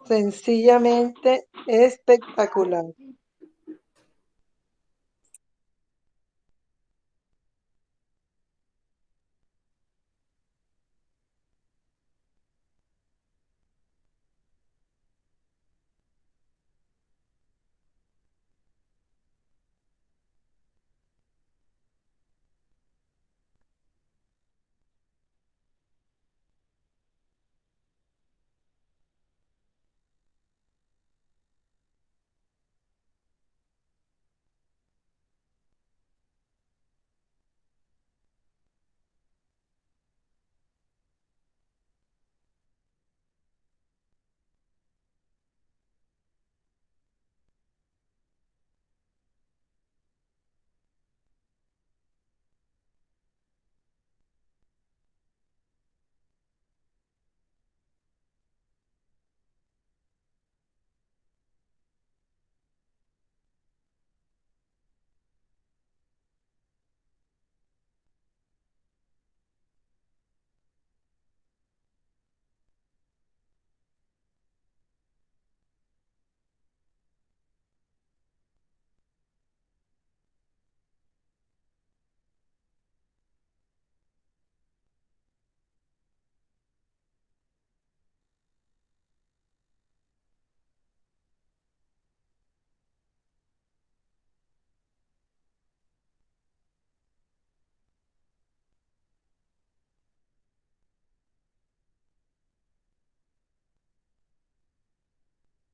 Sencillamente espectacular.